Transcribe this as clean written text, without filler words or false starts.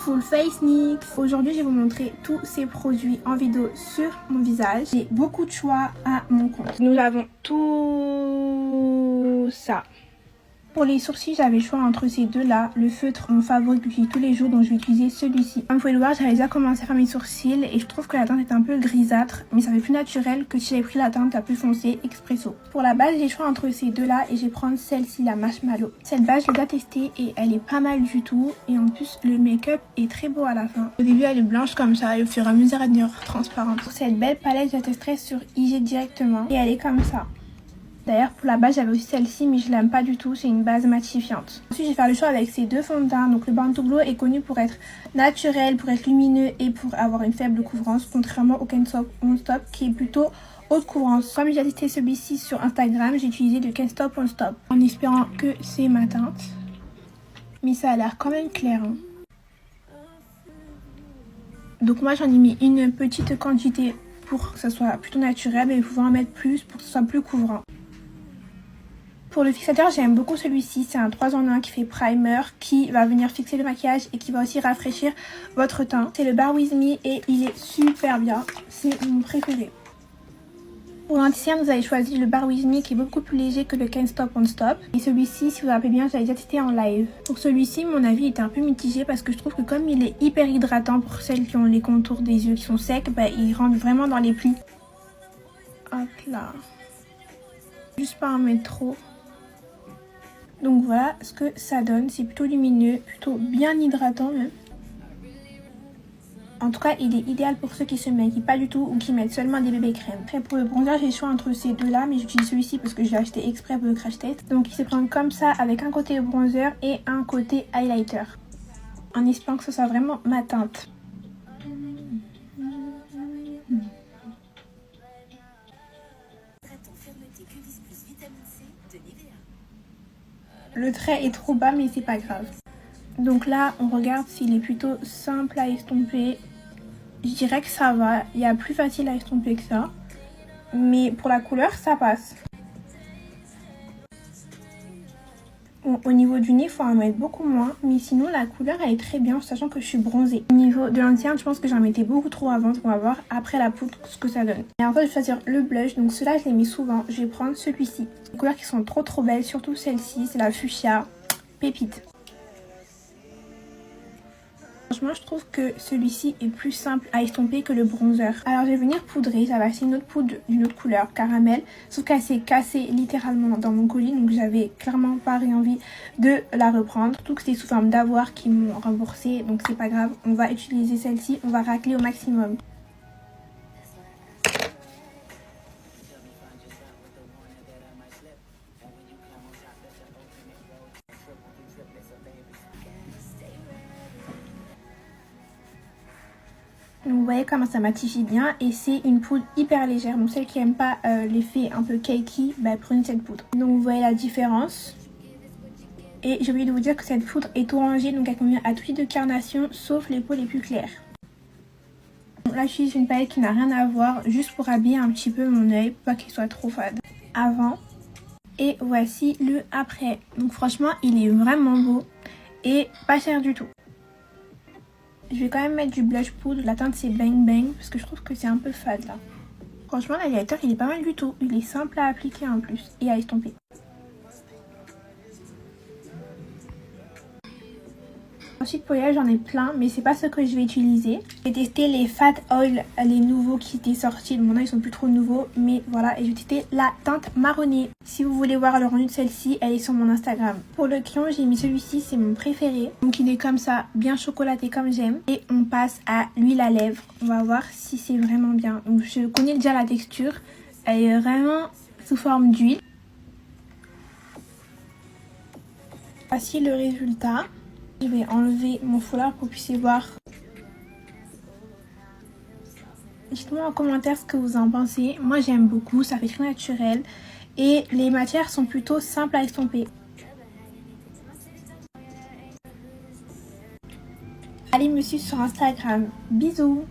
Full Face NYX. Aujourd'hui je vais vous montrer tous ces produits en vidéo sur mon visage. J'ai beaucoup de choix à mon compte. Nous avons tout ça. Pour les sourcils, j'avais le choix entre ces deux-là. Le feutre, mon favori que j'utilise tous les jours, donc je vais utiliser celui-ci. Comme vous pouvez le voir, j'avais déjà commencé à faire mes sourcils et je trouve que la teinte est un peu grisâtre, mais ça fait plus naturel que si j'avais pris la teinte la plus foncée, Expresso. Pour la base, j'ai le choix entre ces deux-là et je vais prendre celle-ci, la Marshmallow. Cette base, je l'ai déjà testée et elle est pas mal du tout. Et en plus, le make-up est très beau à la fin. Au début, elle est blanche comme ça et au fur et à mesure, elle devient transparente. Pour cette belle palette, je la testerai sur IG directement et elle est comme ça. D'ailleurs pour la base j'avais aussi celle-ci mais je l'aime pas du tout, c'est une base matifiante. Ensuite je vais faire le choix avec ces deux fonds de teint. Donc le Born to Glow est connu pour être naturel, pour être lumineux et pour avoir une faible couvrance, contrairement au Can't Stop Won't Stop qui est plutôt haute couvrance. Comme j'ai testé celui-ci sur Instagram, j'ai utilisé le Can't Stop Won't Stop en espérant que c'est ma teinte. Mais ça a l'air quand même clair. Hein. Donc moi j'en ai mis une petite quantité pour que ça soit plutôt naturel, mais pouvant en mettre plus pour que ce soit plus couvrant. Pour le fixateur, j'aime beaucoup celui-ci. C'est un 3 en 1 qui fait primer, qui va venir fixer le maquillage et qui va aussi rafraîchir votre teint. C'est le Bare With Me et il est super bien. C'est mon préféré. Pour l'anti-cerne, vous avez choisi le Bare With Me qui est beaucoup plus léger que le Can't Stop Won't Stop. Et celui-ci, si vous vous rappelez bien, j'avais déjà testé en live. Pour celui-ci, mon avis était un peu mitigé parce que je trouve que comme il est hyper hydratant pour celles qui ont les contours des yeux qui sont secs, bah, il rentre vraiment dans les plis. Hop là. Juste pas en mettre trop. Donc voilà ce que ça donne, c'est plutôt lumineux, plutôt bien hydratant même. En tout cas, il est idéal pour ceux qui se maquillent pas du tout ou qui mettent seulement des bébés crèmes. Après pour le bronzer, j'ai le choix entre ces deux-là, mais j'utilise celui-ci parce que je l'ai acheté exprès pour le crash test. Donc il se prend comme ça avec un côté bronzer et un côté highlighter. En espérant que ce soit vraiment ma teinte. Le trait est trop bas mais c'est pas grave. Donc là on regarde s'il est plutôt simple à estomper. Je dirais que ça va, il y a plus facile à estomper que ça. Mais pour la couleur ça passe. Au niveau du nez il faut en mettre beaucoup moins. Mais sinon la couleur elle est très bien sachant que je suis bronzée. Au niveau de l'anti-cerne je pense que j'en mettais beaucoup trop avant. Donc on va voir après la poudre ce que ça donne. Et en fait je vais choisir le blush. Donc ceux-là je les mets souvent. Je vais prendre celui-ci. Les couleurs qui sont trop belles. Surtout celle-ci, c'est la fuchsia pépite. Franchement, je trouve que celui-ci est plus simple à estomper que le bronzer. Alors, je vais venir poudrer. Ça va, c'est une autre poudre d'une autre couleur, caramel. Sauf qu'elle s'est cassée littéralement dans mon colis. Donc, j'avais clairement pas envie de la reprendre. Surtout que c'était sous forme d'avoir qui m'ont remboursé. Donc, c'est pas grave. On va utiliser celle-ci. On va racler au maximum. Donc vous voyez comment ça matifie bien et c'est une poudre hyper légère. Donc celles qui n'aiment pas l'effet un peu cakey, bah, prenez cette poudre. Donc vous voyez la différence. Et j'ai oublié de vous dire que cette poudre est orangée, donc elle convient à tout type de carnation sauf les peaux les plus claires. Donc là j'utilise une palette qui n'a rien à voir, juste pour habiller un petit peu mon œil, pour pas qu'il soit trop fade. Avant et voici le après. Donc franchement il est vraiment beau et pas cher du tout. Je vais quand même mettre du blush poudre, la teinte c'est Bang Bang parce que je trouve que c'est un peu fade là. Franchement l'highlighter il est pas mal du tout, il est simple à appliquer en plus et à estomper. Ensuite pour les j'en ai plein mais c'est pas ce que je vais utiliser. J'ai testé les Fat Oil, les nouveaux qui étaient sortis, maintenant ils sont plus trop nouveaux mais voilà et j'ai testé la teinte marronnée. Si vous voulez voir le rendu de celle-ci, elle est sur mon Instagram. Pour le crayon j'ai mis celui-ci, c'est mon préféré. Donc il est comme ça, bien chocolaté comme j'aime. Et on passe à l'huile à lèvres. On va voir si c'est vraiment bien. Donc je connais déjà la texture, elle est vraiment sous forme d'huile. Voici le résultat. Je vais enlever mon foulard pour que vous puissiez voir. Dites-moi en commentaire ce que vous en pensez. Moi j'aime beaucoup, ça fait très naturel. Et les matières sont plutôt simples à estomper. Allez me suivre sur Instagram. Bisous!